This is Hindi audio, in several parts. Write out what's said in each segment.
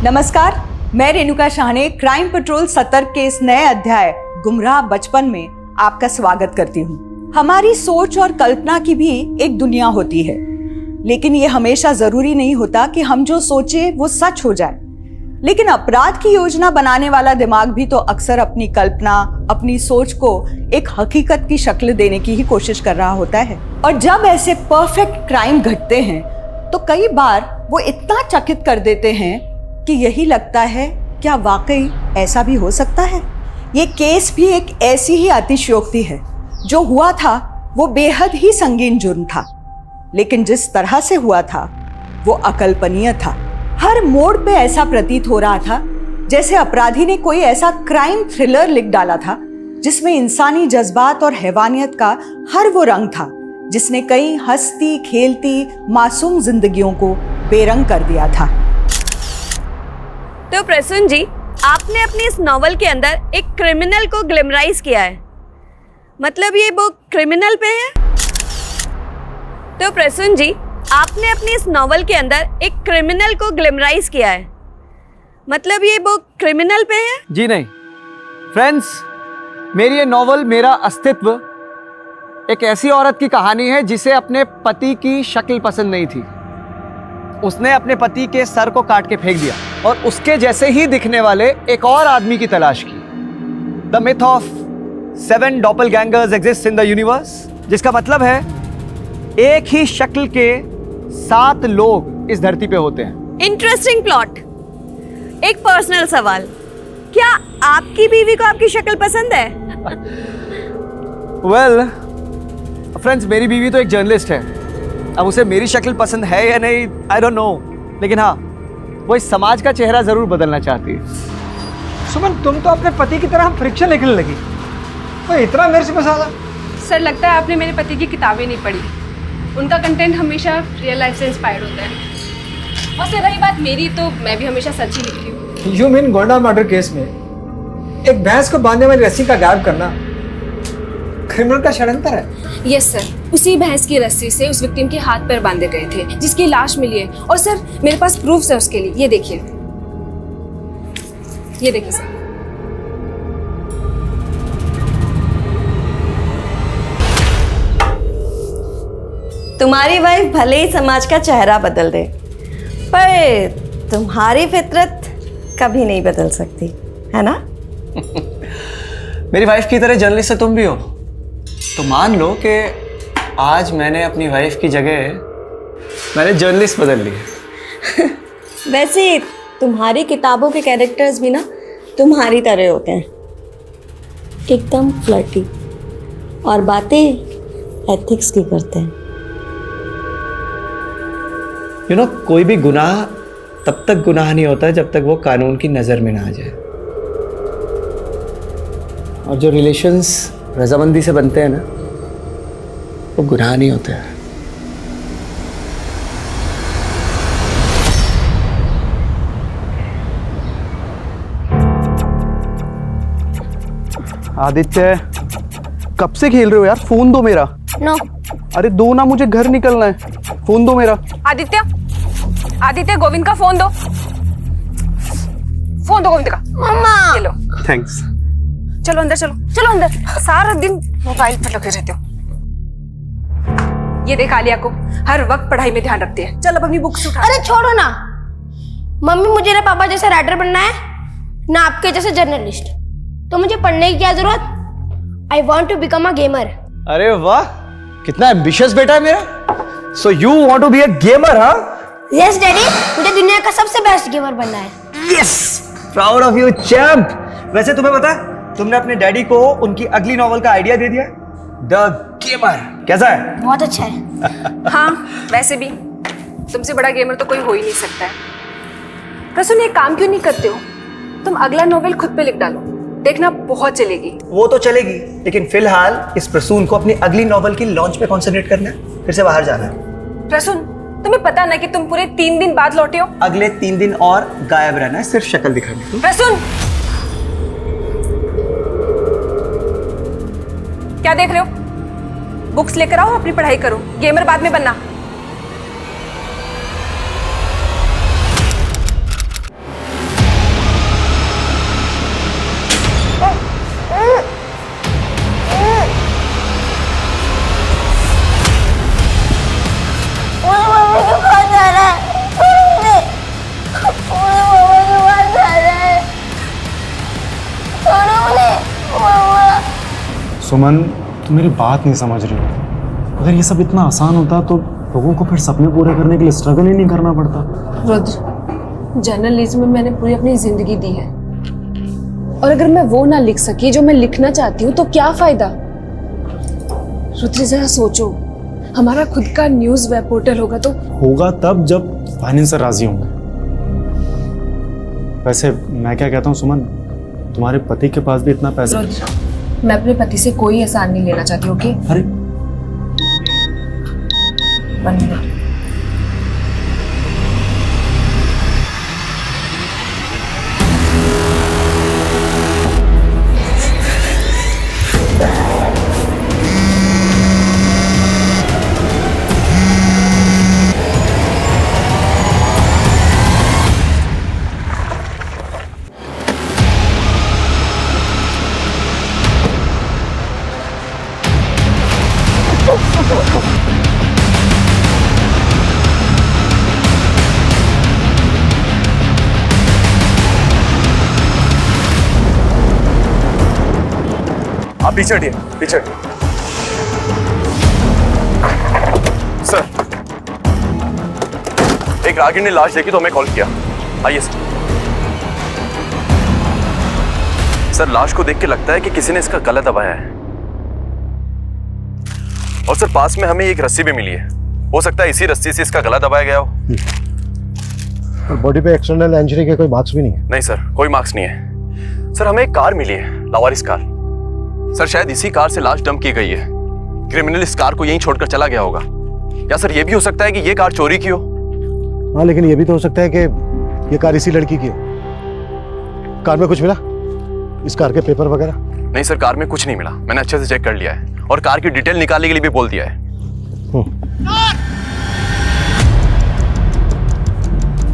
नमस्कार, मैं रेणुका शाहने क्राइम पेट्रोल सतर्क के इस नए अध्याय गुमराह बचपन में आपका स्वागत करती हूँ। हमारी सोच और कल्पना की भी एक दुनिया होती है, लेकिन ये हमेशा जरूरी नहीं होता कि हम जो सोचे वो सच हो जाए। लेकिन अपराध की योजना बनाने वाला दिमाग भी तो अक्सर अपनी कल्पना, अपनी सोच को एक हकीकत की शक्ल देने की ही कोशिश कर रहा होता है। और जब ऐसे परफेक्ट क्राइम घटते हैं तो कई बार वो इतना चकित कर देते हैं कि यही लगता है क्या वाकई ऐसा भी हो सकता है। ये केस भी एक ऐसी ही अतिशयोक्ति है। जो हुआ था वो बेहद ही संगीन जुर्म था, लेकिन जिस तरह से हुआ था वो अकल्पनीय था। हर मोड़ पे ऐसा प्रतीत हो रहा था जैसे अपराधी ने कोई ऐसा क्राइम थ्रिलर लिख डाला था जिसमें इंसानी जज्बात और हैवानियत का हर वो रंग था जिसने कई हंसती खेलती मासूम जिंदगियों को बेरंग कर दिया था। तो प्रसून जी, आपने अपनी इस नॉवल के अंदर एक क्रिमिनल को ग्लैमराइज किया है, मतलब ये बुक क्रिमिनल पे है? तो प्रसून जी, आपने अपनी इस नॉवल के अंदर एक क्रिमिनल को ग्लैमराइज किया है, मतलब ये बुक क्रिमिनल पे है? जी नहीं फ्रेंड्स, मेरी ये नॉवल मेरा अस्तित्व एक ऐसी औरत की कहानी है जिसे अपने पति की शक्ल पसंद नहीं थी। उसने अपने पति के सर को काट के फेंक दिया और उसके जैसे ही दिखने वाले एक और आदमी की तलाश की। The myth of 7 doppelgangers exist in the universe, जिसका मतलब है एक ही शक्ल के 7 लोग इस धरती पे होते हैं। Interesting plot. एक पर्सनल सवाल, क्या आपकी बीवी को आपकी शक्ल पसंद है? वेल फ्रेंड्स, मेरी बीवी तो एक जर्नलिस्ट है। अब उसे मेरी शक्ल पसंद है या नहीं, आई डोंट नो, लेकिन हाँ, वो इस समाज का चेहरा जरूर बदलना चाहती है। सुमन, तुम तो अपने पति की तरह फ्रिक्शन लिखने लगी। तो इतना मेरे से पसंद? सर, लगता है आपने मेरे पति की किताबें नहीं पढ़ी। उनका कंटेंट हमेशा रियल लाइफ से इंस्पायर्ड होता है। और सर, रही बात मेरी, तो मैं भी हमेशा सच ही लिखती हूँ। You mean Gonda murder case में एक भैंस को बांधने वाली रस्सी का गायब करना क्रिमिनल का षड्यंत्र है? यस सर, उसी भैंस की रस्सी से उस विक्टिम के हाथ पैर बांधे गए थे जिसकी लाश मिली है। और सर, मेरे पास प्रूफ है उसके लिए। ये देखिए, ये देखिए सर। तुम्हारी वाइफ भले ही समाज का चेहरा बदल दे, पर तुम्हारी फितरत कभी नहीं बदल सकती, है ना? मेरी वाइफ की तरह जर्नलिस्ट से तुम भी हो, तो मान लो कि आज मैंने अपनी वाइफ की जगह मैंने जर्नलिस्ट बदल ली। वैसे तुम्हारी किताबों के कैरेक्टर्स भी ना तुम्हारी तरह होते हैं, एकदम फ्लर्टी, और बातें एथिक्स की करते हैं। यू नो, कोई भी गुनाह तब तक गुनाह नहीं होता जब तक वो कानून की नज़र में ना आ जाए। और जो रिलेशंस रजामंदी से बनते हैं ना, वो गुनाह नहीं होते हैं। आदित्य, कब से खेल रहे हो यार? फोन दो मेरा। नो। अरे दो ना, मुझे घर निकलना है। फोन दो मेरा। आदित्य, गोविंद का फोन दो। फोन दो गोविंद का। मम्मा, ये लो। थैंक्स। चलो अंदर, चलो अंदर। सारा दिन मोबाइल पर लगे रहते हो। ये देख आलिया को हर वक्त पढ़ाई में ध्यान रखती है। चल अब अपनी बुक्स उठा। अरे छोड़ो ना मम्मी, मुझे ना पापा जैसे राइटर बनना है ना आपके जैसे जर्नलिस्ट। तो मुझे पढ़ने की क्या जरूरत? I want to become a gamer. अरे वाह, कितना एम्बिशियस बेटा है मेरा। So you want to be a gamer, हाँ? यस डैडी, मुझे दुनिया का सबसे बेस्ट गेमर बनना है। Yes, proud of you champ. वैसे तुम्हें पता है, तुमने अपने डैडी को उनकी अगली नॉवल का आइडिया दे दिया, द गेमर। कैसा है? बहुत अच्छा है। हाँ, वैसे भी तुमसे बड़ा गेमर तो कोई हो ही नहीं सकता है। प्रसून, एक काम क्यों नहीं करते हो? तुम अगला नोवेल खुद पे लिख डालो, देखना बहुत चलेगी। वो तो चलेगी, लेकिन फिलहाल इस प्रसून को अपनी अगली नॉवल की लॉन्च पे कंसंट्रेट करना है, फिर से बाहर जाना है। प्रसून, तुम्हें पता ना कि तुम पूरे 3 दिन बाद लौटे हो? अगले 3 दिन और गायब रहना है, सिर्फ शक्ल दिखानी है। प्रसून, क्या देख रहे हो? बुक्स लेकर आओ, अपनी पढ़ाई करो। गेमर बाद में बनना। सुमन, तुम मेरी बात नहीं समझ रही हो। अगर ये सब इतना आसान होता तो लोगों को फिर सपने पूरे करने के लिए स्ट्रगल ही नहीं करना पड़ता। रुद्र, जर्नलिज्म में मैंने पूरी अपनी जिंदगी दी है, और अगर मैं वो ना लिख सकी जो मैं लिखना चाहती हूँ तो क्या फायदा। रुद्र जरा सोचो, हमारा खुद का न्यूज़ वेब पोर्टल होगा तो होगा तब जब फाइनेंसर राजी होंगे। वैसे मैं क्या कहता हूँ सुमन, तुम्हारे पति के पास भी इतना पैसा। रुद्र, मैं अपने पति से कोई एहसान नहीं लेना चाहती, ओके? अरे 1 मिनट। आप पीछे हटिए, पीछे। सर, एक रागिनी ने लाश देखी तो हमें कॉल किया। आइए सर। सर, लाश को देख के लगता है कि किसी ने इसका गला दबाया है। और सर, पास में हमें एक रस्सी भी मिली है। हो सकता है इसी रस्सी से इसका गला दबाया गया हो। बॉडी पे एक्सटर्नल इंजरी के कोई मार्क्स भी नहीं है? नहीं सर, कोई मार्क्स नहीं है। सर, हमें एक कार मिली है, लावारिस कार। सर, शायद इसी कार से लाश डंप की गई है। क्रिमिनल इस कार को यहीं छोड़कर चला गया होगा। या सर, ये भी हो सकता है कि ये कार चोरी की हो। हाँ, लेकिन ये भी तो हो सकता है कि ये कार इसी लड़की की हो। कार में कुछ मिला? इस कार के पेपर वगैरह? नहीं सर, कार में कुछ नहीं मिला। मैंने अच्छे से चेक कर लिया है और कार की डिटेल निकालने के लिए भी बोल दिया है।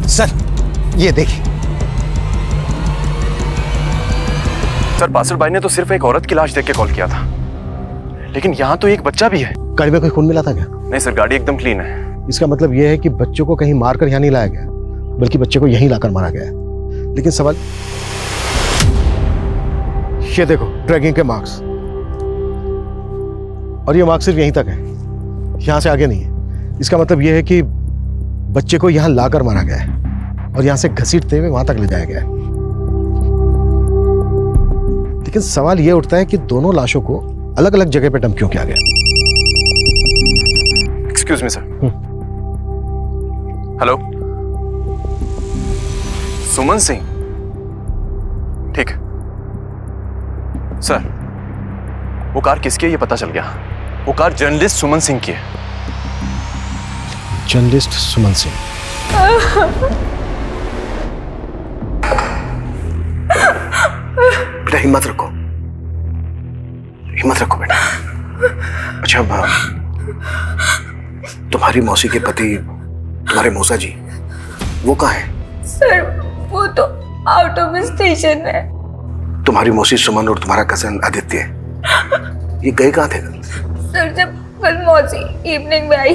सर, ये देखिए। सर, पासर भाई ने तो सिर्फ एक औरत की लाश देख के कॉल किया था, लेकिन यहाँ तो एक बच्चा भी है। गाड़ी में कोई खून मिला था क्या? नहीं सर, गाड़ी एकदम क्लीन है। इसका मतलब यह है कि बच्चों को कहीं मारकर यहाँ नहीं लाया गया, बल्कि बच्चे को यहीं लाकर मारा गया है। लेकिन सवाल ये देखो, ड्रैगिंग के मार्क्स, और ये मार्क्स सिर्फ यहीं तक है, यहां से आगे नहीं है। इसका मतलब यह है कि बच्चे को यहां लाकर मारा गया है और यहां से घसीटते हुए वहां तक ले जाया गया है। लेकिन सवाल यह उठता है कि दोनों लाशों को अलग अलग जगह पे डंप क्यों किया गया? Excuse me sir. हेलो, सुमन सिंह? ठीक है सर, वो कार किसकी है ये पता चल गया। वो कार जर्नलिस्ट सुमन सिंह की है। जर्नलिस्ट सुमन सिंह? बेटा हिम्मत रखो, हिम्मत रखो बेटा। अच्छा, तुम्हारी मौसी के पति, तुम्हारे मौसा जी, वो कहाँ है? सर, वो तो आउट ऑफ स्टेशन है। तुम्हारी मौसी सुमन और तुम्हारा कजन आदित्य, ये गए कहाँ थे? सर, जब कल मौसी इवनिंग में आई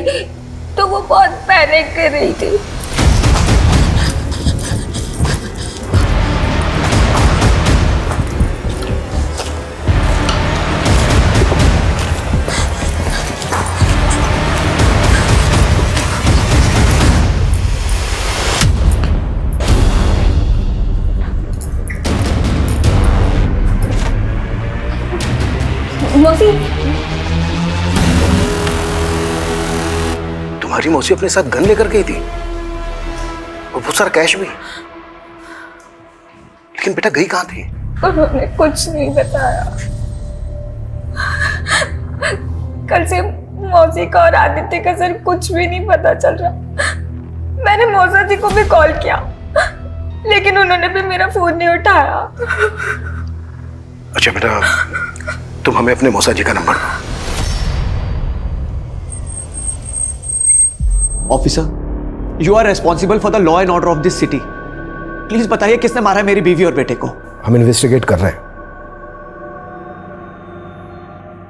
तो वो बहुत पैनिक कर रही थी। मौसी, तुम्हारी मौसी अपने साथ गन लेकर गई थी और बहुत सारा कैश भी। लेकिन बेटा गई कहाँ थी? उन्होंने कुछ नहीं बताया। कल से मौसी का और आदित्य का सर कुछ भी नहीं पता चल रहा। मैंने मौसा जी को भी कॉल किया, लेकिन उन्होंने भी मेरा फोन नहीं उठाया। अच्छा बेटा, तुम हमें अपने मौसा जी का नंबर दो। Officer, you are responsible for the law and order of this city. Please बताइए किसने मारा है मेरी बीवी और बेटे को। हम इन्वेस्टिगेट कर रहे हैं।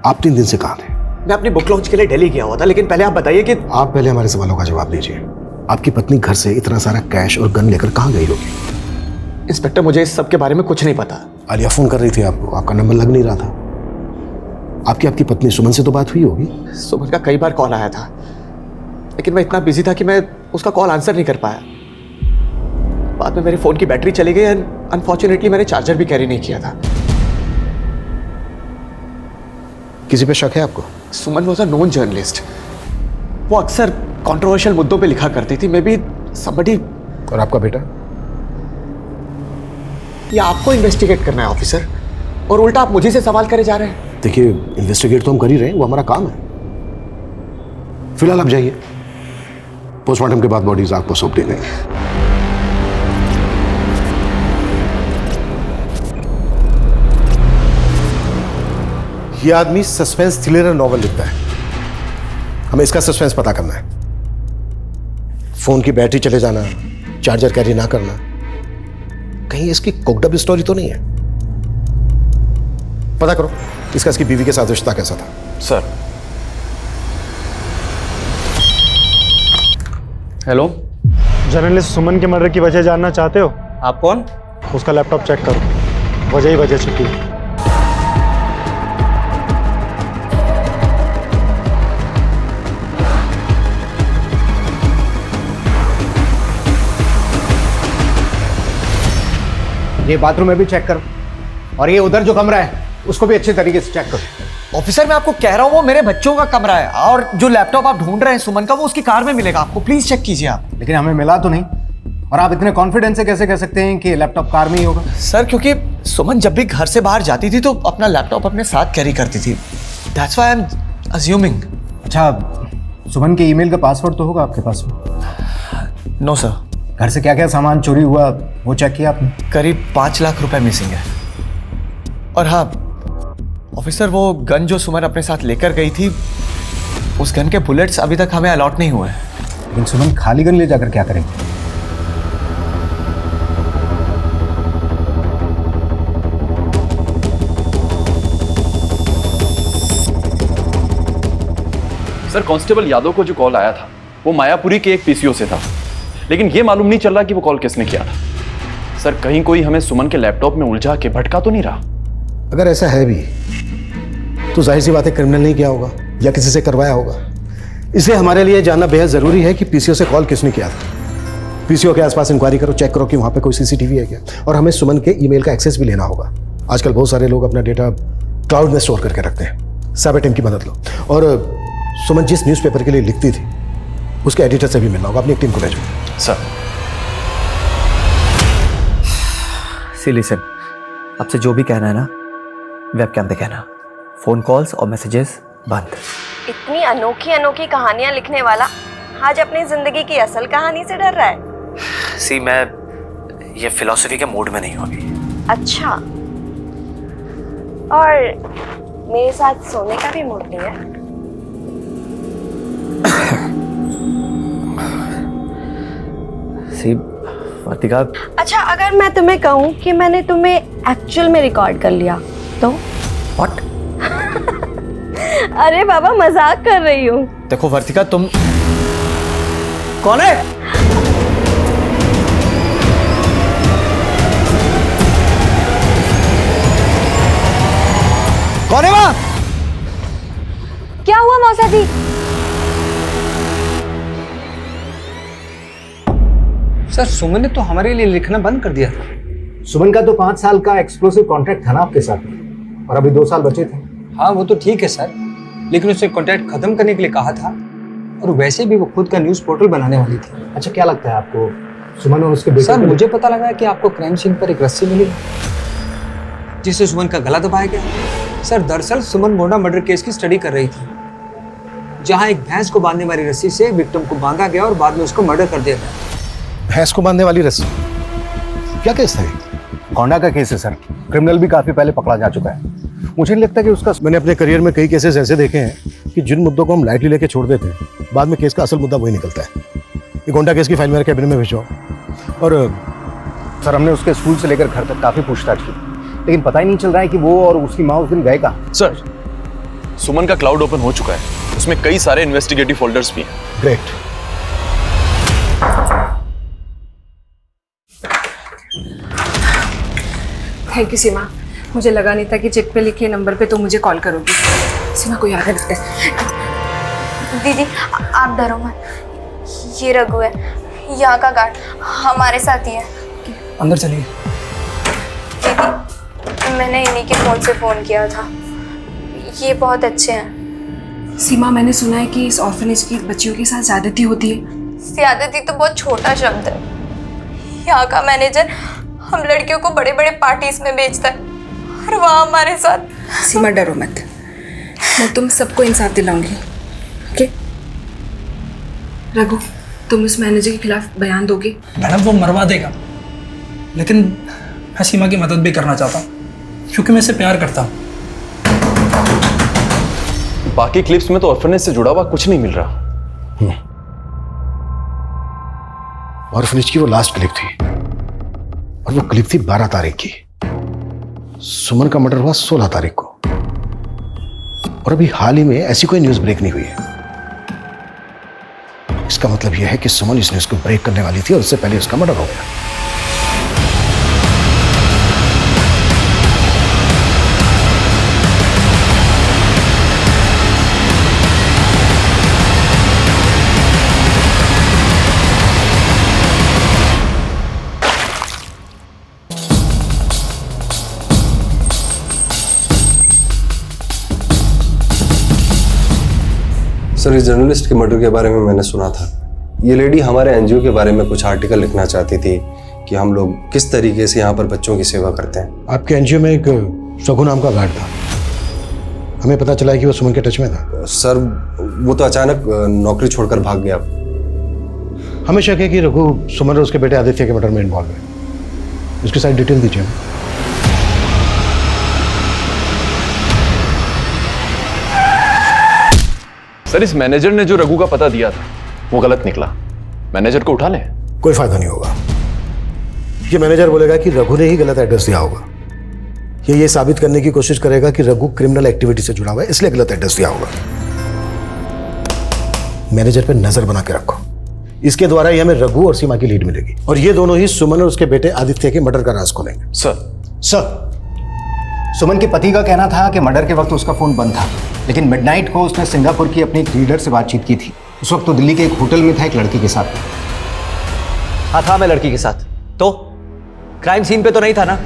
आप 3 दिन से कहाँ थे? मैं अपनी बुक लॉन्च के लिए दिल्ली गया हुआ था, लेकिन पहले आप बताइए कि आप पहले हमारे सवालों का जवाब दीजिए। आपकी पत्नी घर से इतना सारा कैश और गन लेकर कहाँ गई होगी? इंस्पेक्टर, मुझे इस सब के बारे में कुछ नहीं पता। आलिया फोन कर रही थी आपको, आपका नंबर लग नहीं रहा था। आपकी पत्नी सुमन से तो बात हुई होगी। सुमन का कई बार कॉल आया था, लेकिन मैं इतना बिजी था कि मैं उसका कॉल आंसर नहीं कर पाया। बाद में मेरे फोन की बैटरी चली गई एंड अनफॉर्चुनेटली मैंने चार्जर भी कैरी नहीं किया था। किसी पे शक है आपको? सुमन वॉज अ नोन जर्नलिस्ट। वो अक्सर कंट्रोवर्शियल मुद्दों पे लिखा करती थी। May be somebody. और आपका बेटा? ये आपको इन्वेस्टिगेट करना है ऑफिसर, और उल्टा आप मुझे से सवाल करे जा रहे हैं। देखिए, इन्वेस्टिगेट तो हम कर ही रहे हैं, वो हमारा काम है। फिलहाल आप जाइए, पोस्टमार्टम के बाद बॉडीज आपको सौंप देंगे। ये आदमी सस्पेंस थ्रिलर नॉवल लिखता है, हमें इसका सस्पेंस पता करना है। फोन की बैटरी चले जाना, चार्जर कैरी ना करना, कहीं इसकी कुकड स्टोरी तो नहीं है। पता करो इसकी बीवी के साथ रिश्ता कैसा था। सर। हेलो, जर्नलिस्ट सुमन के मर्डर की वजह जानना चाहते हो? आप कौन? उसका लैपटॉप चेक करो, वजह ही वजह छिपी है। ये बाथरूम में भी चेक करो, और ये उधर जो कमरा है उसको भी अच्छे तरीके से चेक करो। ऑफिसर, मैं आपको कह रहा हूँ वो मेरे बच्चों का कमरा है, और जो लैपटॉप आप ढूंढ रहे हैं सुमन का, वो उसकी कार में मिलेगा आपको। प्लीज चेक कीजिए आप। लेकिन हमें मिला तो नहीं, और आप इतने कॉन्फिडेंस से कैसे कह सकते हैं कि लैपटॉप कार में ही होगा? सर, क्योंकि सुमन जब भी घर से बाहर जाती थी तो अपना लैपटॉप अपने साथ कैरी करती थी। That's why I am assuming. अच्छा, सुमन के ईमेल का पासवर्ड तो होगा आपके पास में? No sir. घर से क्या क्या सामान चोरी हुआ वो चेक किया आपने? करीब 5 लाख रुपए मिसिंग है। और हाँ ऑफिसर, वो गन जो सुमन अपने साथ लेकर गई थी, उस गन के बुलेट्स अभी तक हमें अलॉट नहीं हुए हैं। लेकिन सुमन खाली गन ले जाकर क्या करेंगे? सर, कांस्टेबल यादव को जो कॉल आया था वो मायापुरी के एक पीसीओ से था, लेकिन ये मालूम नहीं चल रहा कि वो कॉल किसने किया था। सर, कहीं कोई हमें सुमन के लैपटॉप में उलझा के भटका तो नहीं रहा? अगर ऐसा है भी तो जाहिर सी बात है क्रिमिनल नहीं किया होगा या किसी से करवाया होगा। इसलिए हमारे लिए जानना बेहद जरूरी है कि पीसीओ से कॉल किसने किया था। पीसीओ के आसपास इंक्वायरी करो, चेक करो कि वहां पे कोई सीसीटीवी है क्या, और हमें सुमन के ईमेल का एक्सेस भी लेना होगा। आजकल बहुत सारे लोग अपना डेटा क्लाउड में स्टोर करके रखते हैं। साइबर टीम की मदद लो, और सुमन जिस न्यूज़पेपर के लिए लिखती थी उसके एडिटर से भी मिलना होगा। अपनी एक टीम को भेजो। सर। सी लिसन, आपसे जो भी कहना है ना वेबकैम पे कहना। फोन कॉल्स और मैसेजेस बंद। इतनी अनोखी अनोखी कहानियां लिखने वाला आज अपनी जिंदगी की असल कहानी से डर रहा है। सी, मैं ये फिलॉसफी के मूड में नहीं हूं अभी। अच्छा, और मेरे साथ सोने का भी मूड नहीं है? सी वर्तिका। अच्छा, अगर मैं तुम्हें कहूँ कि मैंने तुम्हें एक्चुअल में रिकॉर्ड कर लिया तो? व्हाट? अरे बाबा, मजाक कर रही हूँ। देखो वर्तिका, तुम कौन है? कौन है वहां? क्या हुआ मौसा जी? सर, सुमन ने तो हमारे लिए लिखना बंद कर दिया था। सुमन का तो 5 साल का एक्सक्लूसिव कॉन्ट्रैक्ट था ना आपके साथ, और अभी 2 साल बचे थे। हाँ, वो तो ठीक है सर, लेकिन उसने कॉन्ट्रैक्ट खत्म करने के लिए कहा था, और वैसे भी वो खुद का न्यूज़ पोर्टल बनाने वाली थी। अच्छा, क्या लगता है आपको सुमन और उसके बेटे? सर, मुझे पता लगा कि आपको क्राइम सीन पर एक रस्सी मिली जिससे सुमन का गला दबाया गया। सर, दरअसल सुमन मोंडा मर्डर केस की स्टडी कर रही थी, जहां एक भैंस को बांधने वाली रस्सी से विक्टिम को बांधा गया और बाद में उसको मर्डर कर दिया गया। भैंस को बांधने वाली रस्सी? क्या केस था? गोंडा का केस है सर। क्रिमिनल भी काफी पहले पकड़ा जा चुका है। मुझे नहीं लगता कि उसका। मैंने अपने करियर में कई केसेस ऐसे देखे हैं कि जिन मुद्दों को हम लाइटली लेके छोड़ देते हैं, बाद में केस का असल मुद्दा वही निकलता है। ये गोंडा केस की फाइल मेरे कैबिनेट में भिजवाओ। और सर, हमने उसके स्कूल से लेकर घर तक काफी पूछताछ की, लेकिन पता ही नहीं चल रहा है कि वो और उसकी माँ उस दिन गए कहाँ। सर, सुमन का क्लाउड ओपन हो चुका है, उसमें कई सारे इन्वेस्टिगेटिव फोल्डर्स भी हैं। ग्रेट। थैंक यू सीमा। मुझे लगा नहीं था कि चिट पे लिखे नंबर पे तो मुझे कॉल करोगी। सीमा को याद है लगता है। दीदी आप डरो मत, ये रघु है, यहाँ का गार्ड, हमारे साथ ही है। अंदर चलिए। दीदी मैंने इन्हीं के फ़ोन से फ़ोन किया था, ये बहुत अच्छे हैं। सीमा, मैंने सुना है कि इस ऑर्फनेज की बच्चियों के साथ ज़्यादती होती है। ज़्यादती तो बहुत छोटा शब्द है। यहाँ का मैनेजर हम लड़कियों को बड़े बड़े पार्टीज में बेचता है और वहाँ हमारे साथ। सीमा डरो मत, मैं तुम सबको इंसाफ दिलाऊंगी। ओके रघु, तुम उस मैनेजर के खिलाफ बयान दोगे? मैडम वो मरवा देगा, लेकिन मैं सीमा की मदद भी करना चाहता हूँ क्योंकि मैं इसे प्यार करता हूँ। बाकी क्लिप्स में तो ऑर्फनेज से जुड़ा हुआ कुछ नहीं मिल रहा। ऑर्फनेज की वो लास्ट क्लिप थी और वो क्लिप थी 12 तारीख की। सुमन का मर्डर हुआ 16 तारीख को और अभी हाल ही में ऐसी कोई न्यूज़ ब्रेक नहीं हुई है। इसका मतलब यह है कि सुमन इस न्यूज़ को ब्रेक करने वाली थी और उससे पहले उसका मर्डर हो गया। सर, इस जर्नलिस्ट के मर्डर के बारे में मैंने सुना था। ये लेडी हमारे एनजीओ के बारे में कुछ आर्टिकल लिखना चाहती थी कि हम लोग किस तरीके से यहाँ पर बच्चों की सेवा करते हैं। आपके एनजीओ में एक रघु नाम का गार्ड था, हमें पता चला कि वो सुमन के टच में था। सर, वो तो अचानक नौकरी छोड़कर भाग गया। हमें शक है कि रघु सुमन और उसके बेटे आदित्य के मर्डर में इन्वॉल्व है। उसकी सारी डिटेल दीजिए। सर, इस मैनेजर ने जो रघु का पता दिया था वो गलत निकला। मैनेजर को उठा लें? कोई फायदा नहीं होगा। ये मैनेजर बोलेगा कि रघु ने ही गलत एड्रेस दिया होगा। ये साबित करने की कोशिश करेगा कि रघु क्रिमिनल एक्टिविटी से जुड़ा हुआ है, इसलिए गलत एड्रेस दिया होगा। मैनेजर पे नजर बना के रखो, इसके द्वारा ही हमें रघु और सीमा की लीड मिलेगी और ये दोनों ही सुमन और उसके बेटे आदित्य के मर्डर का राज खोलेंगे। सर, सुमन के पति का कहना था कि मर्डर के वक्त उसका फोन बंद था, लेकिन मिडनाइट को उसने सिंगापुर की अपनी एक रीडर से बातचीत की थी। उस वक्त तो दिल्ली के एक होटल में था एक लड़की के साथ। हाँ था, मैं लड़की के साथ। तो क्राइम सीन पे तो नहीं था ना?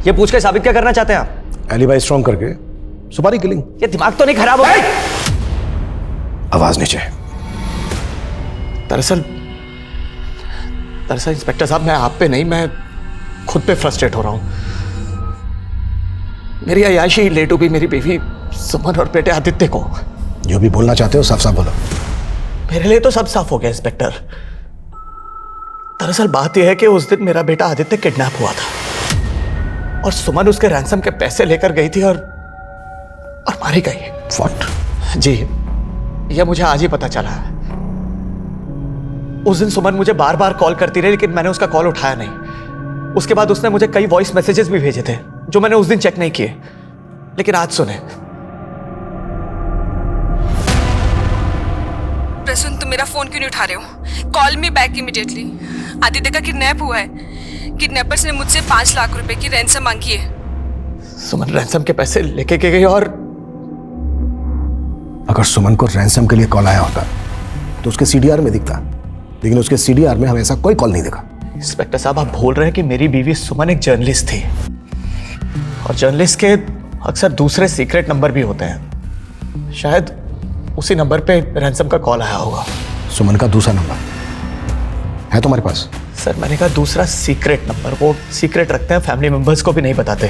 ये पूछ के साबित क्या करना चाहते हैं आप? एलिबाई स्ट्रॉन्ग करके सुपारी किलिंग। ये दिमाग तो नहीं खराब हो गया? आवाज नीचे। दरअसल इंस्पेक्टर साहब, मैं आप पे नहीं, मैं खुद पे फ्रस्ट्रेट हो रहा हूं। मेरी अयाशी लेट हो गई मेरी बीवी सुमन और बेटे आदित्य को। जो भी बोलना चाहते हो साफ साफ बोलो। मेरे लिए तो सब साफ हो गया इंस्पेक्टर। दरअसल बात यह है कि उस दिन मेरा बेटा आदित्य किडनैप हुआ था और सुमन उसके रैंसम के पैसे लेकर गई थी और मारी गई। What? जी, यह मुझे आज ही पता चला। उस दिन सुमन मुझे बार बार कॉल करती रही, लेकिन मैंने उसका कॉल उठाया नहीं। उसके बाद उसने मुझे कई वॉइस मैसेजेस भी भेजे थे जो मैंने उस दिन चेक नहीं किए, लेकिन आज सुने। प्रसून, तुम मेरा फोन क्यों नहीं उठा रहे हो? Call me back immediately. Aditya का किडनैप हुआ है। किडनैपर्स ने मुझसे 5 लाख रुपए की रैंसम मांगी है। सुमन रैंसम के पैसे लेके गई और अगर सुमन को रैंसम के लिए कॉल आया होता तो उसके सीडीआर में दिखता, लेकिन उसके सीडीआर में हमें ऐसा कोई कॉल नहीं दिखा। इंस्पेक्टर साहब, आप बोल रहे हैं कि मेरी बीवी सुमन एक जर्नलिस्ट थी और जर्नलिस्ट के अक्सर दूसरे सीक्रेट नंबर भी होते हैं। शायद उसी नंबर पे रैंसम का कॉल आया होगा। सुमन का दूसरा नंबर है तुम्हारे पास? सर, मैंने कहा दूसरा सीक्रेट नंबर। वो सीक्रेट रखते हैं, फैमिली मेंबर्स को भी नहीं बताते,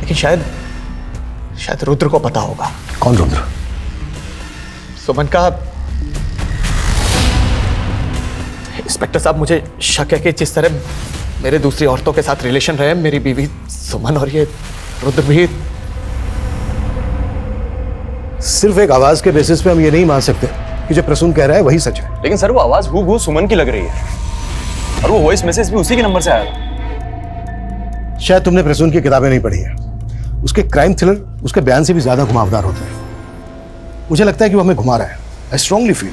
लेकिन शायद रुद्र को पता होगा। कौन रुद्र? सुमन का। इंस्पेक्टर साहब, मुझे शक है कि जिस तरह मेरे दूसरी औरतों के साथ रिलेशन रहे मेरी बीवी सुमन और ये रुद्र भी। सिर्फ एक आवाज के बेसिस पे हम ये नहीं मान सकते कि जो प्रसून कह रहा है वही सच है। लेकिन सर, वो आवाज हूबहू सुमन की लग रही है और वो वॉइस मैसेज भी उसी के नंबर से आया था। शायद तुमने प्रसून की किताबें नहीं पढ़ी है। उसके क्राइम थ्रिलर उसके बयान से भी ज्यादा घुमावदार होते हैं। मुझे लगता है कि वो हमें घुमा रहा है। आई स्ट्रांगली फील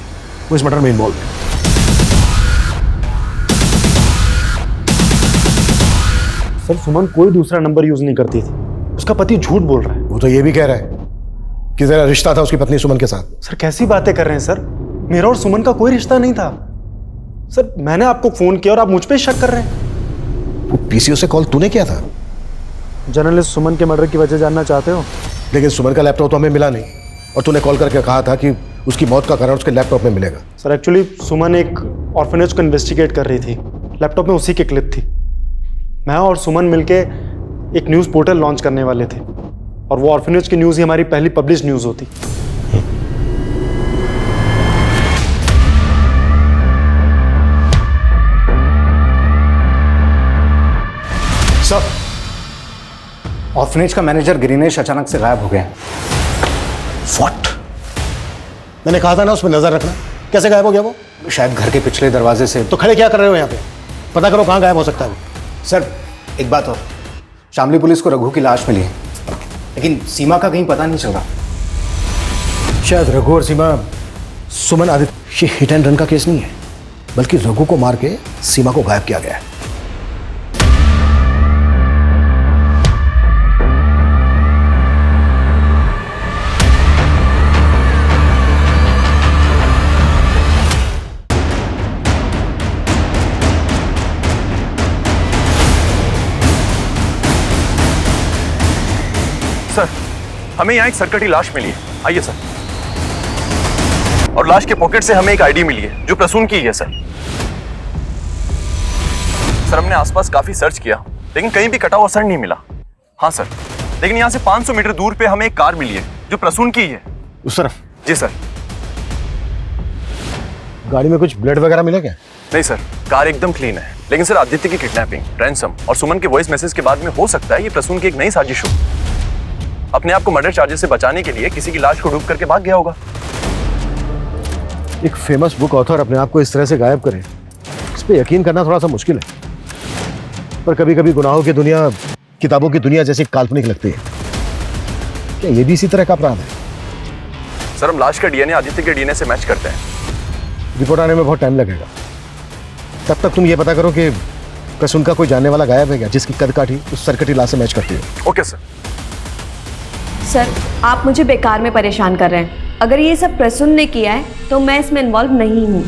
वो इस मर्डर में इन्वॉल्व है। सर सुमन कोई दूसरा नंबर यूज नहीं करती थी, उसका पति झूठ बोल रहा है। वो तो ये भी कह रहा है कि तेरा रिश्ता था उसकी पत्नी सुमन के साथ। सर कैसी बातें कर रहे हैं सर, मेरा और सुमन का कोई रिश्ता नहीं था। सर मैंने आपको फोन किया और आप मुझ पे शक कर रहे हैं। वो पीसीओ से कॉल तूने किया था? जर्नलिस्ट सुमन के मर्डर की वजह जानना चाहते हो? लेकिन सुमन का लैपटॉप तो हमें मिला नहीं, और तूने कॉल करके कहा था कि उसकी मौत का कारण उसके लैपटॉप में मिलेगा। सर एक्चुअली सुमन एक ऑर्फनेज को इन्वेस्टिगेट कर रही थी, लैपटॉप में उसी की क्लिप थी। मैं और सुमन मिलके एक न्यूज़ पोर्टल लॉन्च करने वाले थे, और वो ऑर्फनेज की न्यूज़ ही हमारी पहली पब्लिश न्यूज़ होती। सर, ऑर्फनेज का मैनेजर गिरीनेश अचानक से गायब हो गया। व्हाट? मैंने कहा था ना उस पर नजर रखना। कैसे गायब हो गया वो? शायद घर के पिछले दरवाजे से। तो खड़े क्या कर रहे हो यहाँ पे? पता करो कहाँ गायब हो सकता है वो। सर एक बात और, शामली पुलिस को रघु की लाश मिली है, लेकिन सीमा का कहीं पता नहीं चल रहा। शायद रघु और सीमा, सुमन आदित्य, ये हिट एंड रन का केस नहीं है, बल्कि रघु को मार के सीमा को गायब किया गया है। सर हमें यहाँ एक सरकटी लाश मिली है, आइए सर। और लाश के पॉकेट से हमें एक आईडी मिली है जो प्रसून की है सर। सर हमने आसपास काफी सर्च किया, लेकिन कहीं भी कटा हुआ सर नहीं मिला। हाँ सर, लेकिन यहाँ से 500 मीटर दूर पे हमें एक कार मिली है जो प्रसून की है। उस तरफ? जी सर। गाड़ी में कुछ ब्लड वगैरह मिला क्या? नहीं सर, कार एकदम क्लीन है। लेकिन सर आदित्य की किडनैपिंग, रैंसम और सुमन के वॉइस मैसेज के बाद में हो सकता है ये प्रसून की एक नई साजिश हो। अपने आप को मर्डर चार्जेस से बचाने के लिए किसी की लाश को डूब करके भाग गया होगा। एक फेमस बुक ऑथर अपने आप को इस तरह से गायब करे, इस पे यकीन करना थोड़ा सा मुश्किल है। पर कभी कभी गुनाहों की दुनिया किताबों की दुनिया जैसी काल्पनिक लगती है। क्या ये भी इसी तरह का अपराध है? सर हम लाश का डीएनए आदित्य के डीएनए से मैच करते हैं। रिपोर्ट आने में बहुत टाइम लगेगा, तब तक तुम ये पता करो कि प्रसून का कोई जानने वाला गायब है क्या जिसकी कद काठी उस सरकटी लाश से मैच करती है। Okay sir. सर आप मुझे बेकार में परेशान कर रहे हैं। अगर ये सब प्रसून ने किया है तो मैं इसमें इन्वॉल्व नहीं हूँ।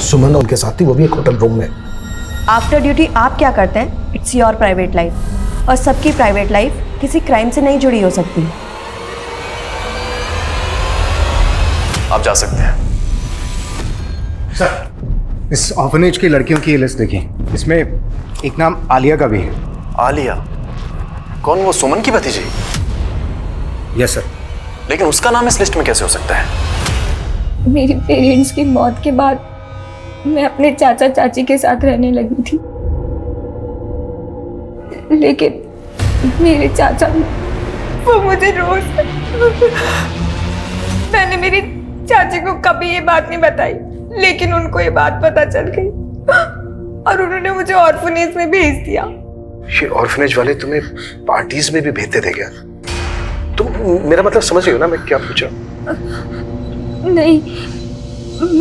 सुमन उनके साथ थी, वो भी एक होटल रूम में। आफ्टर ड्यूटी आप क्या करते हैं, इट्स योर प्राइवेट लाइफ, और सबकी प्राइवेट लाइफ किसी क्राइम से नहीं जुड़ी हो सकती। आप जा सकते हैं। सर इस ऑर्फनेज की लड़कियों की लिस्ट देखिए, इसमें एक नाम आलिया का भी है। आलिया? कौन, वो सुमन की भतीजी? Yes sir. लेकिन उसका नाम इस लिस्ट में कैसे हो सकता है? मेरी पेरेंट्स की मौत के बाद मैं अपने चाचा चाची के साथ रहने लगी थी, लेकिन मेरे चाचा वो मुझे रोज मैंने मेरी चाची को कभी ये बात नहीं बताई, लेकिन उनको ये बात पता चल गई और उन्होंने मुझे ऑर्फनेज में भेज दिया। ये ऑर्फनेज वाले तुम्हें पार्टीज में भी भेजते थे क्या? तुम मेरा मतलब समझ रही हो ना मैं क्या पूछ रहा हूँ? नहीं,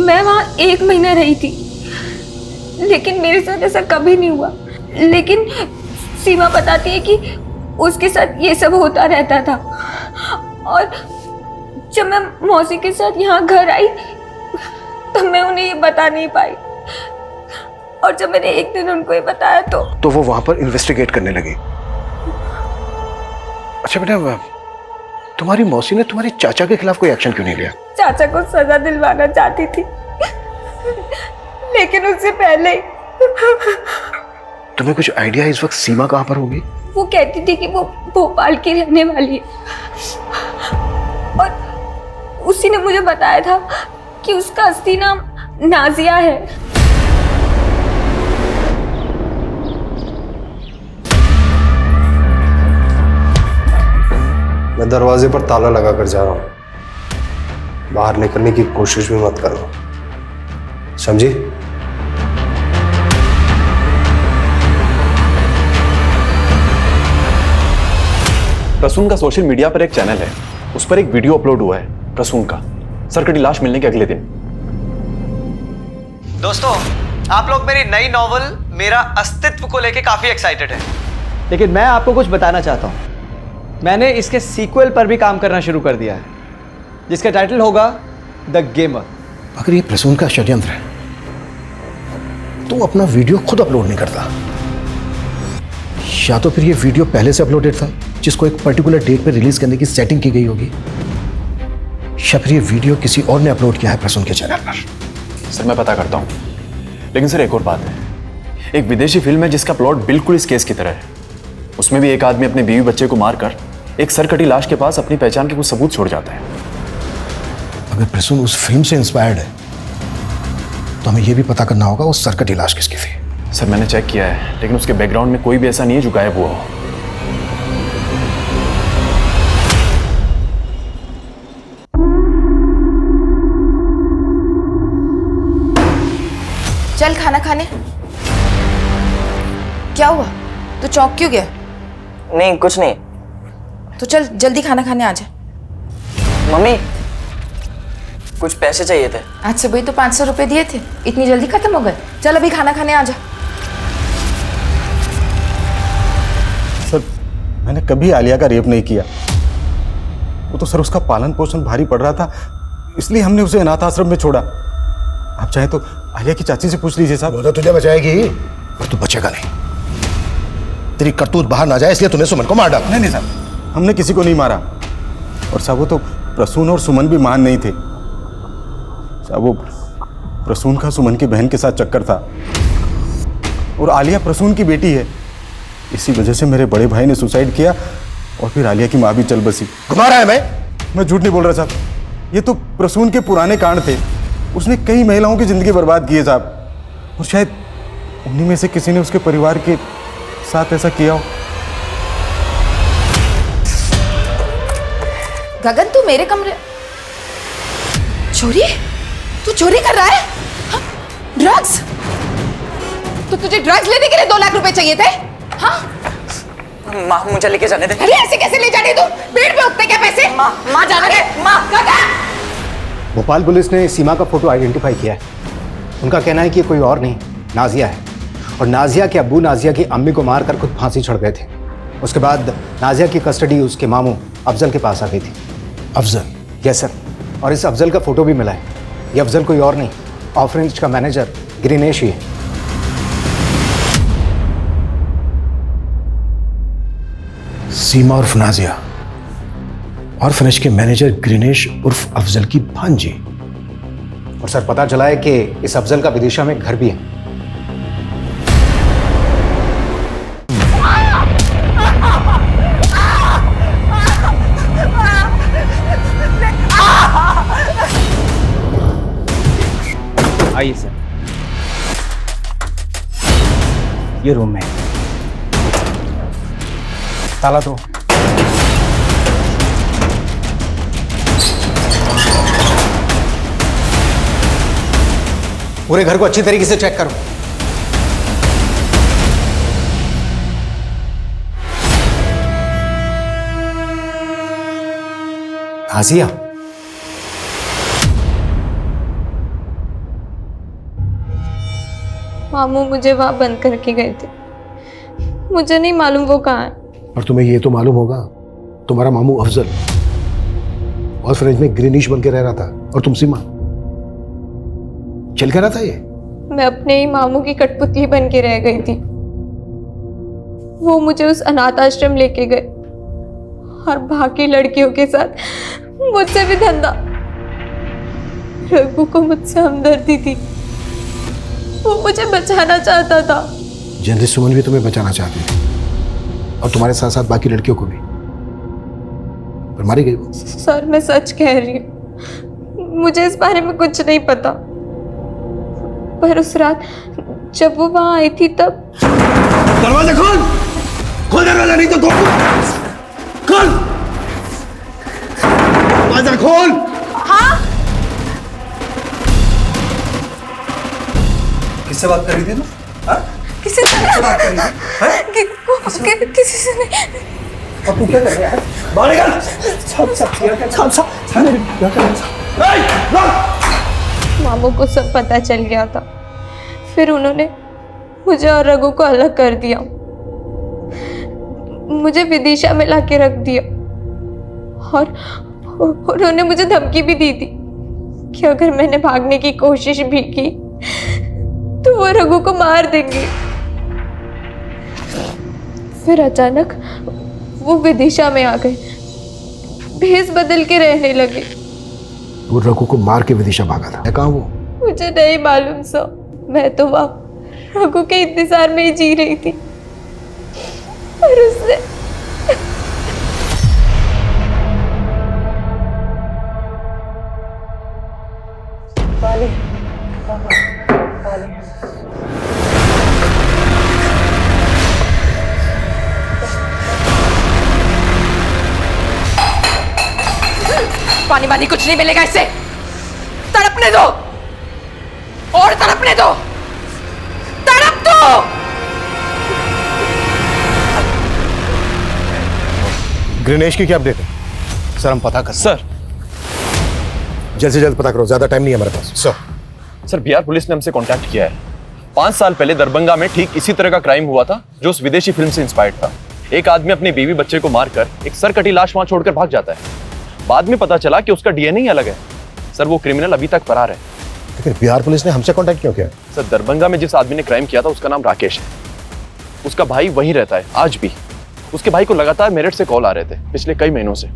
मैं वहाँ 1 महीना रही थी, लेकिन मेरे साथ ऐसा कभी नहीं हुआ। लेकिन सीमा बताती है कि उसके साथ ये सब होता रहता था, और जब मैं मौसी के साथ यहाँ घर आई तब मैं उन्हें ये बता नहीं पाई, और जब मैंने एक दिन उनको ये बताया तो वो वहां पर इन्वेस्टिगेट करने लगी। अच्छा बेटा, तुम्हारी मौसी ने तुम्हारे चाचा के खिलाफ कोई एक्शन क्यों नहीं लिया? चाचा को सजा दिलवाना चाहती थी, लेकिन उससे पहले तुम्हें कुछ आइडिया इस वक्त सीमा कहाँ पर होगी? वो कहती थी कि वो भोपाल की रहने वाली है, और उसी ने मुझे बताया था कि उसका असली नाम नाजिया है। मैं दरवाजे पर ताला लगाकर जा रहा हूं, बाहर निकलने की कोशिश भी मत करना, समझी? प्रसून का सोशल मीडिया पर एक चैनल है, उस पर एक वीडियो अपलोड हुआ है प्रसून का सरकटी लाश मिलने के अगले दिन। दोस्तों, आप लोग मेरी नई नॉवल मेरा अस्तित्व को लेके काफी एक्साइटेड है, लेकिन मैं आपको कुछ बताना चाहता हूं। मैंने इसके सीक्वल पर भी काम करना शुरू कर दिया है, जिसका टाइटल होगा द गेमर। अगर ये प्रसून का षड्यंत्र है तो वो अपना वीडियो खुद अपलोड नहीं करता, या तो फिर ये वीडियो पहले से अपलोडेड था जिसको एक पर्टिकुलर डेट पे रिलीज करने की सेटिंग की गई होगी, या फिर ये वीडियो किसी और ने अपलोड किया है प्रसून के चैनल पर। सर मैं पता करता हूँ, लेकिन सर एक और बात है, एक विदेशी फिल्म है जिसका प्लॉट बिल्कुल इस केस की तरह है। उसमें भी एक आदमी अपने बीवी बच्चे को मारकर एक सरकटी लाश के पास अपनी पहचान के कुछ सबूत छोड़ जाता है। अगर प्रसून उस फिल्म से इंस्पायर्ड है तो हमें यह भी पता करना होगा उस सरकटी लाश किसकी थी। सर मैंने चेक किया है, लेकिन उसके बैकग्राउंड में कोई भी ऐसा नहीं है जो गायब हुआ हो। चल खाना खाने। क्या हुआ, तू चौंक क्यों गया? नहीं कुछ नहीं। तो चल जल्दी खाना खाने आ जा। मम्मी कुछ पैसे चाहिए थे। आज सुबह ही तो 500 रुपए दिए थे, इतनी जल्दी खत्म हो गए? चल अभी खाना खाने आ जा। सर मैंने कभी आलिया का रेप नहीं किया, वो तो सर उसका पालन पोषण भारी पड़ रहा था, इसलिए हमने उसे अनाथ आश्रम में छोड़ा। आप चाहे तो आलिया की चाची से पूछ लीजिए साहब। वो तो तुझे बचाएगी पर तू बचेगा नहीं। तेरी करतूत बाहर ना जाए इसलिए तूने सुमन को मार डाला। नहीं साहब, हमने किसी को नहीं मारा। और साहब वो तो प्रसून और सुमन भी मान नहीं थे साहब। वो प्रसून का सुमन की बहन के साथ चक्कर था और आलिया प्रसून की बेटी है। इसी वजह से मेरे बड़े भाई ने सुसाइड किया और फिर आलिया की माँ भी चल बसी। घुमा रहा है मैं झूठ नहीं बोल रहा साहब, ये तो प्रसून के पुराने कांड थे। उसने कई महिलाओं की जिंदगी बर्बाद की है साहब, और शायद उन्हीं में से किसी ने उसके परिवार के साथ ऐसा किया हो। गगन तू मेरे कमरे चोरी? तू चोरी कर रहा है? हाँ? ड्रग्स? तो तुझे ड्रग्स लेने के लिए 2 लाख रुपए चाहिए थे? हाँ? माँ मुझे लेके जाने दे। अरे ऐसे कैसे ले जाने तू? पेड़ पे उठते क्या पैसे? माँ जाने दे। माँ गगन। भोपाल पुलिस ने सीमा का फोटो आइडेंटिफाई किया है। उनका कहना है कि कोई और नहीं, नाजिया है। और नाजिया के अब्बू नाजिया की अम्मी को मारकर खुद फांसी चढ़ गए थे। उसके बाद नाजिया की कस्टडी उसके मामू अफजल के पास आ गई थी। अफजल? यस सर, और इस अफजल का फोटो भी मिला है। ये अफजल कोई और नहीं, ऑफ रेंज का मैनेजर ग्रीनेश ही है। सीमा उर्फ नाजिया, ऑर्फनेज के मैनेजर ग्रीनेश उर्फ अफजल की भांजी। और सर पता चला है कि इस अफजल का विदिशा में घर भी है। आइए सर, ये रूम है, ताला दो। पूरे घर को अच्छी तरीके से चेक करो। नाजिया, मामू मुझे वहां बंद करके गए थे, मुझे नहीं मालूम वो कहाँ है। और तुम्हें ये तो मालूम होगा तुम्हारा मामू अफजल ऑर्फनेज में ग्रीनिश बन के रह रहा था और तुम सीमा। चल क्या रहा था ये? मैं अपने ही मामू की कठपुतली बन के रह गई थी। वो मुझे उस अनाथ आश्रम लेके गए और बाकी लड़कियों के साथ मुझसे भी धंधा। रघु को मुझसे हमदर्दी थी, वो मुझे बचाना चाहता था। जर्नलिस्ट सुमन भी तुम्हें बचाना चाहती थी और तुम्हारे साथ साथ बाकी लड़कियों को भी, पर मारी गई वो। सर मैं सच कह रही हूँ, मुझे इस बारे में कुछ नहीं पता, पर उस रात जब वो वहां आई थी तब। दरवाजा खोल, खोल दरवाजा, नहीं तो खोल, खोल दरवाजा, खोल। हाँ? किससे बात कर रही थी तू? किसी से बात कर रही थी? किसी से नहीं। अब तू क्या कर रहा है? बाहर निकल। मामू को सब पता चल गया था, फिर उन्होंने मुझे और रघु को अलग कर दिया, मुझे विदिशा में लाके रख दिया और उन्होंने मुझे धमकी भी दी थी कि अगर मैंने भागने की कोशिश भी की तो वो रघु को मार देंगे। फिर अचानक वो विदिशा में आ गए, भेस बदल के रहने लगे। वो रघु को मार के विदिशा भागा था, कहाँ वो? मुझे नहीं मालूम सर, मैं तो वहाँ रघु के इंतजार में ही जी रही थी और उसने पानी वानी कुछ नहीं मिलेगा इससे, तड़पने दो और तड़पने दो, तड़प दो। ग्रेनेश की क्या अपडेट है? सर हम पता कर सर जल्द से जल्द पता करो, ज्यादा टाइम नहीं है हमारे पास। सर बिहार पुलिस ने हमसे कांटेक्ट किया है। 5 साल पहले दरभंगा में ठीक इसी तरह का क्राइम हुआ था जो उस विदेशी फिल्म से इंस्पायर्ड था। एक आदमी अपनी बीवी बच्चे को मारकर एक सरकटी लाश वहां छोड़कर भाग जाता है। बाद में पता चला कि उसका डीएनए ही अलग है। सर वो क्रिमिनल अभी तक फरार है। लेकिन बिहार पुलिस ने हमसे कांटेक्ट क्यों किया? सर दरभंगा में जिस आदमी ने क्राइम किया था उसका नाम राकेश है। उसका भाई वहीं रहता है आज भी। उसके भाई को लगातार मेरठ से कॉल आ रहे थे पिछले कई महीनों से।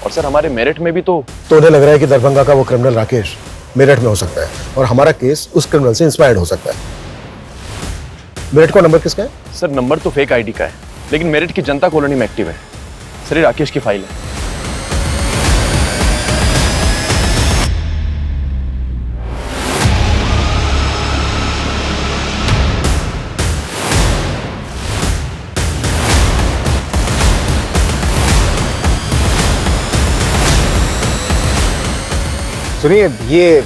और सर हमारे मेरठ में भी तो उन्हें लग रहा है कि दरभंगा का वो क्रिमिनल राकेश मेरठ में हो सकता है और हमारा केस उस क्रिमिनल से इंस्पायर्ड हो सकता है। मेरठ का नंबर किसका है? सर नंबर तो फेक आईडी का है, लेकिन मेरठ की जनता कॉलोनी में एक्टिव है। सर ये राकेश की फाइल है। सुनिए, ये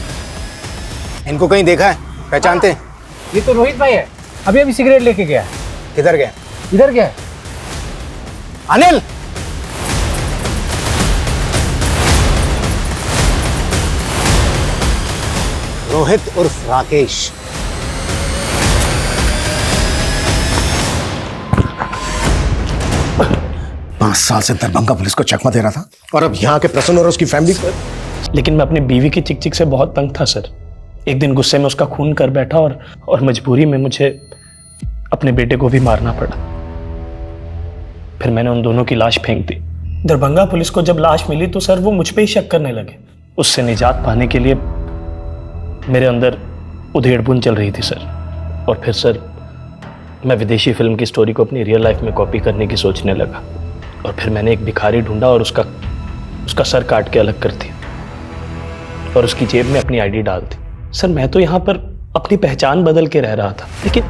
इनको कहीं देखा है, पहचानते हैं? ये तो रोहित भाई है, अभी अभी सिगरेट लेके गया। किधर गया? इधर गया। अनिल, रोहित उर्फ राकेश। पांच साल से दरभंगा पुलिस को चकमा दे रहा था और अब यहाँ के प्रसन्न और उसकी फैमिली को। लेकिन मैं अपनी बीवी की चिक चिक से बहुत तंग था सर। एक दिन गुस्से में उसका खून कर बैठा और मजबूरी में मुझे अपने बेटे को भी मारना पड़ा। फिर मैंने उन दोनों की लाश फेंक दी। दरभंगा पुलिस को जब लाश मिली तो सर वो मुझ पे ही शक करने लगे। उससे निजात पाने के लिए मेरे अंदर उधेड़-बुन चल रही थी सर। और फिर सर मैं विदेशी फिल्म की स्टोरी को अपनी रियल लाइफ में कॉपी करने की सोचने लगा। और फिर मैंने एक भिखारी ढूंढा और उसका सर काट के अलग कर दिया और उसकी जेब में अपनी आईडी डाल दी। सर मैं तो यहाँ पर अपनी पहचान बदल के रह रहा था, लेकिन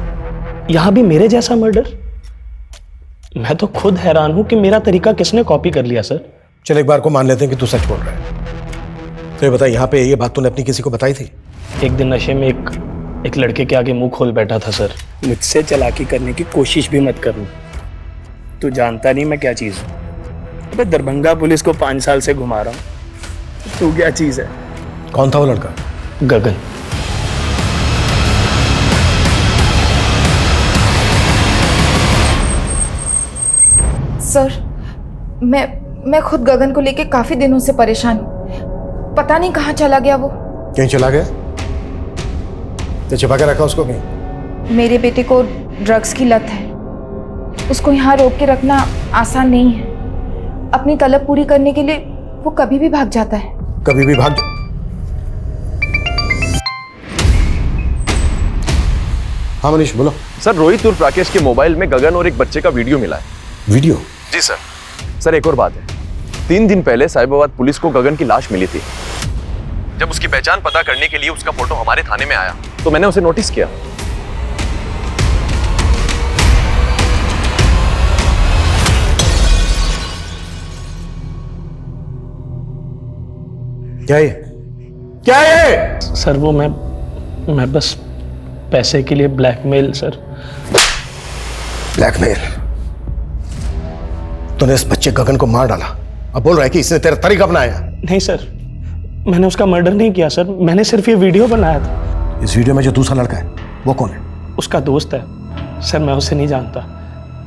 यहाँ भी मेरे जैसा मर्डर। मैं तो खुद हैरान हूं कि मेरा तरीका किसने कॉपी कर लिया सर। चल एक बार को मान लेते हैं कि तू सच बोल रहा है। तो ये बता, यहाँ पे ये बात तूने अपनी किसी को बताई थी? एक दिन नशे में एक लड़के के आगे मुंह खोल बैठा था सर। मुझसे चालाकी करने की कोशिश भी मत करना, तू जानता नहीं मैं क्या चीज़ हूँ। मैं दरभंगा पुलिस को 5 साल से घुमा रहा हूँ, तू क्या चीज़ है? कौन था वो लड़का? गगन। सर मैं खुद गगन को लेके काफी दिनों से परेशान हूँ। पता नहीं कहाँ चला गया वो। कहीं चला गया? तो छिपा के रखा उसको कहीं? मेरे बेटे को ड्रग्स की लत है, उसको यहाँ रोक के रखना आसान नहीं है। अपनी तलब पूरी करने के लिए वो कभी भी भाग जाता है। कभी भी भाग? हाँ मनीष बोलो। सर रोहित उर्फ राकेश के मोबाइल में गगन और एक बच्चे का वीडियो मिला है। वीडियो? जी सर। सर एक और बात है, 3 दिन पहले साहिबाबाद पुलिस को गगन की लाश मिली थी। जब उसकी पहचान पता करने के लिए उसका फोटो हमारे थाने में आया तो मैंने उसे नोटिस किया। क्या है? सर वो मैं बस पैसे के लिए ब्लैकमेल। Sir blackmail? तूने इस बच्चे गगन को मार डाला, अब बोल रहा है कि इसने तेरा तरीका अपनाया? नहीं सर, मैंने उसका मर्डर नहीं किया सर, मैंने सिर्फ ये वीडियो बनाया था। इस वीडियो में जो दूसरा लड़का है वो कौन है? उसका दोस्त है, सर मैं उसे नहीं जानता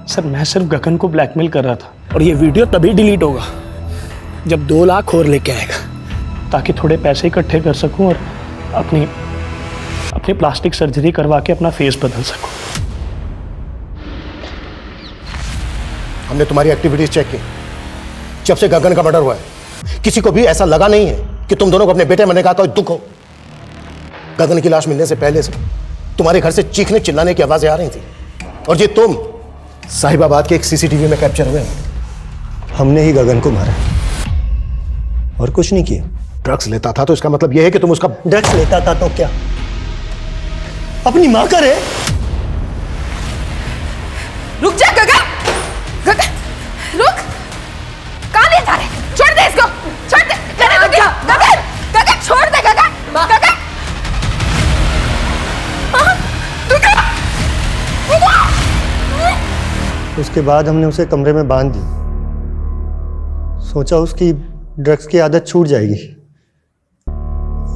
सर, मैं सिर्फ गगन को ब्लैकमेल कर रहा था। और ये वीडियो तभी डिलीट होगा जब 2 लाख और लेके आएगा, ताकि थोड़े पैसे इकट्ठे कर सकूं और अपनी प्लास्टिक सर्जरी करवा के अपना फेस बदल सकूं। हमने तुम्हारी एक्टिविटीज चेक की। जब से गगन का मर्डर हुआ है किसी को भी ऐसा लगा नहीं है कि तुम दोनों को अपने बेटे मरने का कोई दुख हो। गगन की लाश मिलने से पहले से तुम्हारे घर से चीखने चिल्लाने की आवाजें आ रही थी, और ये तुम साहिबाबाद के एक सीसीटीवी में कैप्चर हुए। हमने ही गगन को मारा और कुछ नहीं किया। ड्रग्स लेता था तो इसका मतलब यह है कि तुम उसका ड्रग्स लेता था तो क्या अपनी मां का रे? रुक जा गगन, गगन रुक, कहां ले जा रहे? छोड़ दे इसको, छोड़ दे, गगन गगन गगन छोड़ दे, गगन गगन उसके बाद हमने उसे कमरे में बांध दिया, सोचा उसकी ड्रग्स की आदत छूट जाएगी,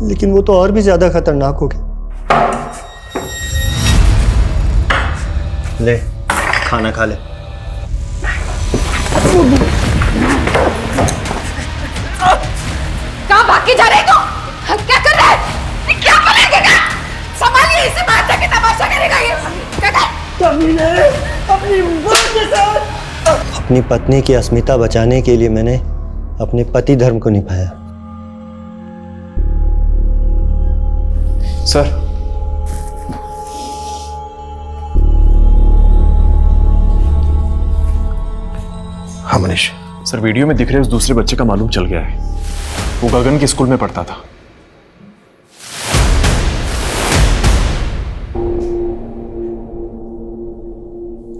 लेकिन वो तो और भी ज्यादा खतरनाक हो गया। ले खाना खा ले। कहां भाग के जा रहे हो? क्या कर रहा है? क्या करेगा? संभालिए इसे, मार के तमाशा करेगा ये। अपनी पत्नी की अस्मिता बचाने के लिए मैंने अपने पति धर्म को निभाया। सर, हाँ मनीष। सर वीडियो में दिख रहे उस दूसरे बच्चे का मालूम चल गया है, वो गगन के स्कूल में पढ़ता था।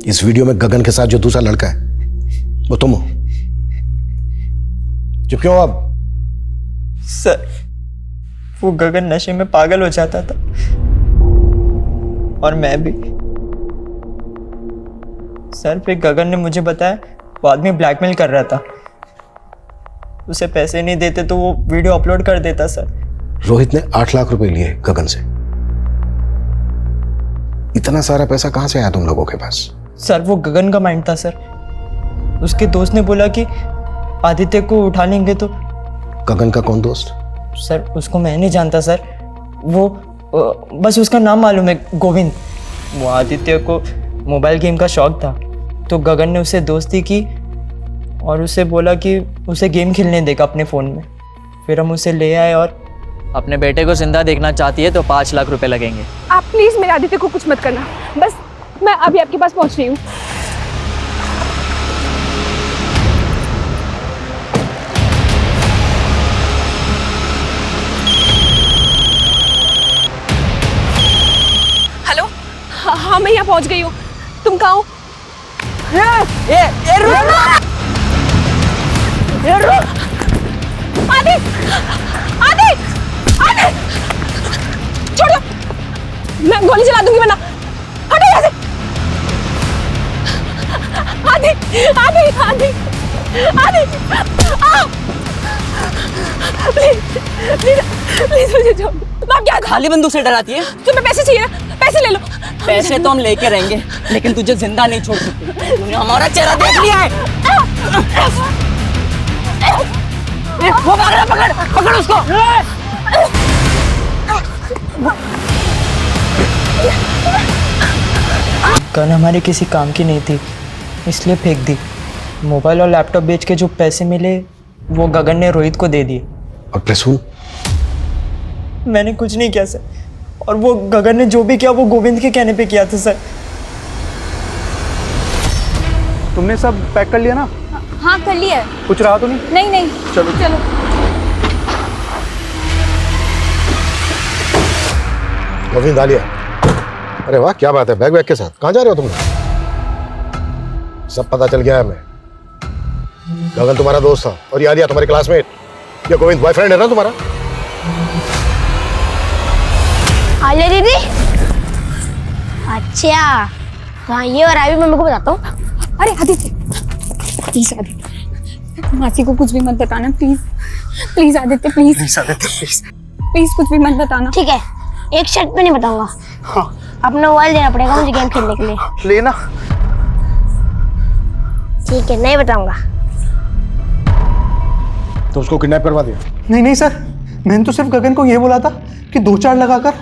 इस वीडियो में गगन के साथ जो दूसरा लड़का है वो तुम हो। चुप क्यों अब? सर वो गगन नशे में पागल हो जाता था और मैं भी। सर फिर गगन ने मुझे बताया वो आदमी ब्लैकमेल कर रहा था, उसे पैसे नहीं देते तो वो वीडियो अपलोड कर देता। सर रोहित ने 8 लाख रुपए लिए गगन से। इतना सारा पैसा कहां से आया तुम लोगों के पास? सर वो गगन का माइंड था सर, उसके दोस्त ने बोला कि आदित्य को उठा लेंगे तो। गगन का कौन दोस्त? सर उसको मैं नहीं जानता सर, वो बस उसका नाम मालूम है, गोविंद। वो आदित्य को मोबाइल गेम का शौक था तो गगन ने उसे दोस्ती की और उसे बोला कि उसे गेम खेलने देगा अपने फ़ोन में। फिर हम उसे ले आए और अपने बेटे को जिंदा देखना चाहती है तो 5 लाख रुपए लगेंगे। आप प्लीज मेरे आदित्य को कुछ मत करना, बस मैं अभी आपके पास पहुंच रही हूँ। हेलो, हाँ मैं यहाँ पहुंच गई हूँ, तुम कहाँ हो? आदि, आदि, आदि, छोड़ो, मैं गोली चला दूंगी वरना। हटो यहाँ से। आदि, आदि, आदि, आदि, आओ। प्लीज, प्लीज, प्लीज मुझे छोड़ दो। आप क्या खाली बंदूक से डराती है? तुम्हें पैसे चाहिए ना? पैसे ले लो। पैसे तो हम लेके रहेंगे लेकिन तुझे जिंदा नहीं छोड़ सकते। तूने हमारा चेहरा देख लिया है। वो भाग रहा, पकड़, पकड़ उसको। गन हमारे किसी काम की नहीं थी इसलिए फेंक दी। मोबाइल और लैपटॉप बेच के जो पैसे मिले वो गगन ने रोहित को दे दिए। और प्रसून? मैंने कुछ नहीं किया सर, और वो गगन ने जो भी किया वो गोविंद के कहने पे किया था सर। तुमने सब पैक कर लिया ना? हाँ कर लिया है। कुछ रहा तो नहीं? नहीं नहीं, चलो चलो। गोविंद आ लिया? अरे वाह क्या बात है, बैग वैग के साथ कहाँ जा रहे हो तुम? सब पता चल गया है हमें। गगन तुम्हारा दोस्त था और ये आलिया तुम्हारी क्लासमेट। ये गोविंद बॉयफ्रेंड है ना तुम्हारा? आलिया दीदी? अच्छा हाँ, ये और अभी मम्मी को बताता हूँ। अरे आदित्य प्लीज, आदित्य मासी को कुछ भी मत बताना please. Please Aditya please. Please Aditya please. Please कुछ भी मत बताना। ठीक है, एक शर्त पे नहीं बताऊंगा। हाँ अपना मोबाइल देना पड़ेगा मुझे गेम खेलने के लिए। लेना। ठीक है, नहीं बताऊंगा। तो उसको किडनैप करवा दिया? नहीं नहीं सर, मैंने तो सिर्फ गगन को ये बोला था कि 2-4 लगाकर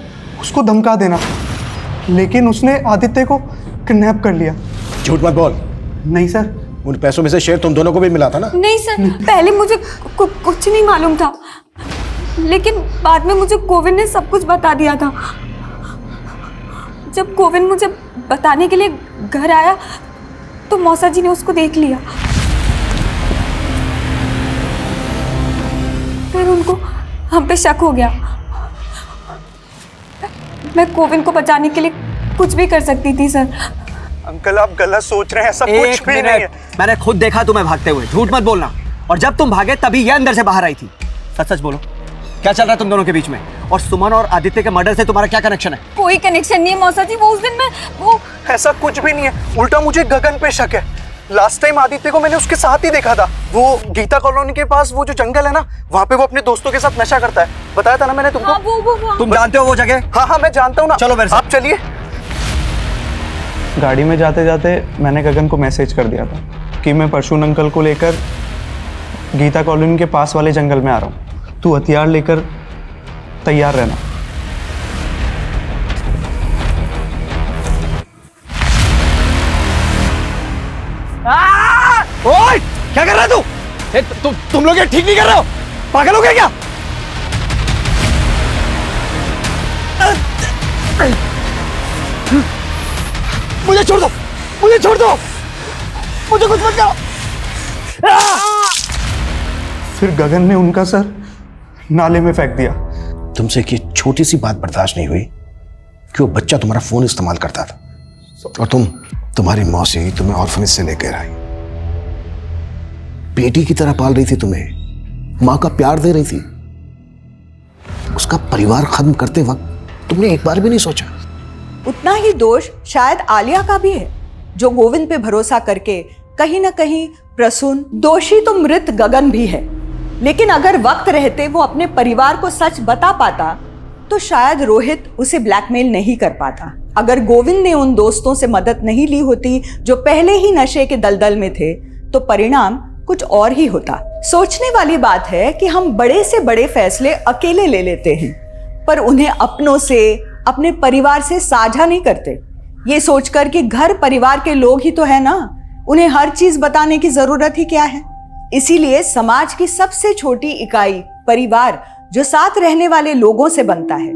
उसको धमका देना, लेकिन उसने आदित्य को किडनैप कर लिया। झूठ मत बोल। नहीं सर। उन पैसों में से शेयर तुम दोनों को भी मिला था ना? नहीं सर, पहले मुझे कुछ नहीं मालूम था, लेकिन बाद में मुझे गोविंद ने सब कुछ बता दिया था। जब गोविंद मुझे बताने के लिए घर आया तो मौसा जी ने उसको देख लिया। फिर उनको हम पे शक हो गया। मैं गोविंद को बचाने के लिए कुछ भी कर सकती थी सर। अंकल आप गलत सोच रहे हैं, ऐसा कुछ भी नहीं है। मैंने खुद देखा तुम्हें भागते हुए, झूठ मत बोलना। और जब तुम भागे तभी ये अंदर से बाहर आई थी। सच सच बोलो, क्या चल रहा है तुम दोनों के बीच में? और सुमन और आदित्य के मर्डर से तुम्हारा क्या कनेक्शन है? कोई कनेक्शन नहीं है मौसा जी, वो उस दिन मैं वो ऐसा कुछ भी नहीं है, उल्टा मुझे गगन पे शक है। लास्ट टाइम आदित्य को मैंने उसके साथ ही देखा था, वो गीता कॉलोनी के पास वो जो जंगल है ना, वहाँ पे वो अपने दोस्तों के साथ नशा करता है। बताया था ना मैंने तुमको। हाँ, वो तुम जानते हो वो जगह? हाँ हाँ मैं जानता हूँ ना। चलो मेरे साथ। आप चलिए। गाड़ी में जाते जाते मैंने गगन को मैसेज कर दिया था कि मैं परशुन अंकल को लेकर गीता कॉलोनी के पास वाले जंगल में आ रहा हूँ, तू हथियार लेकर तैयार रहना। ओए, क्या कर रहा है तू? तुम लोग ये ठीक नहीं कर रहे हो? पागल हो गए क्या? मुझे छोड़ दो, मुझे छोड़ दो, मुझे कुछ मत करो। फिर गगन ने उनका सर नाले में फेंक दिया। तुमसे एक छोटी सी बात बर्दाश्त नहीं हुई कि वो बच्चा तुम्हारा फोन इस्तेमाल करता था और तुम्हारी मौसी तुम्हें ऑर्फनेज से लेकर आई, बेटी की तरह पाल रही थी तुम्हें, मां का प्यार दे रही थी। उसका परिवार खत्म करते वक्त तुमने एक बार भी नहीं सोचा? उतना ही दोष शायद आलिया का भी है, जो गोविंद पे भरोसा करके कहीं ना कहीं प्रसून, दोषी तो मृत गगन भी है। लेकिन अगर वक्त रहते वो अपने परिवार को सच बता पाता तो शायद रोहित उसे ब्लैकमेल नहीं कर पाता। अगर गोविंद ने उन दोस्तों से मदद नहीं ली होती जो पहले ही नशे के दलदल में थे, तो परिणाम कुछ और ही होता। सोचने वाली बात है कि हम बड़े से बड़े फैसले अकेले ले लेते हैं, पर उन्हें अपनों से, अपने परिवार से साझा नहीं करते, ये सोचकर कि घर परिवार के लोग ही तो है ना, उन्हें हर चीज बताने की जरूरत ही क्या है। इसीलिए समाज की सबसे छोटी इकाई परिवार, जो साथ रहने वाले लोगों से बनता है,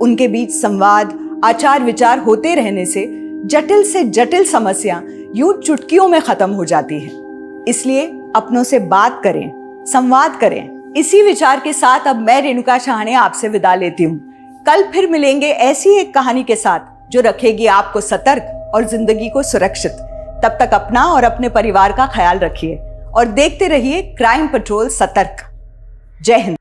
उनके बीच संवाद, आचार विचार होते रहने से जटिल समस्या यूं चुटकियों में खत्म हो जाती है। इसलिए अपनों से बात करें, संवाद करें। इसी विचार के साथ अब मैं रेणुका शाहने आपसे विदा लेती हूँ। कल फिर मिलेंगे ऐसी एक कहानी के साथ जो रखेगी आपको सतर्क और जिंदगी को सुरक्षित। तब तक अपना और अपने परिवार का ख्याल रखिए और देखते रहिए क्राइम पेट्रोल सतर्क। जय हिंद।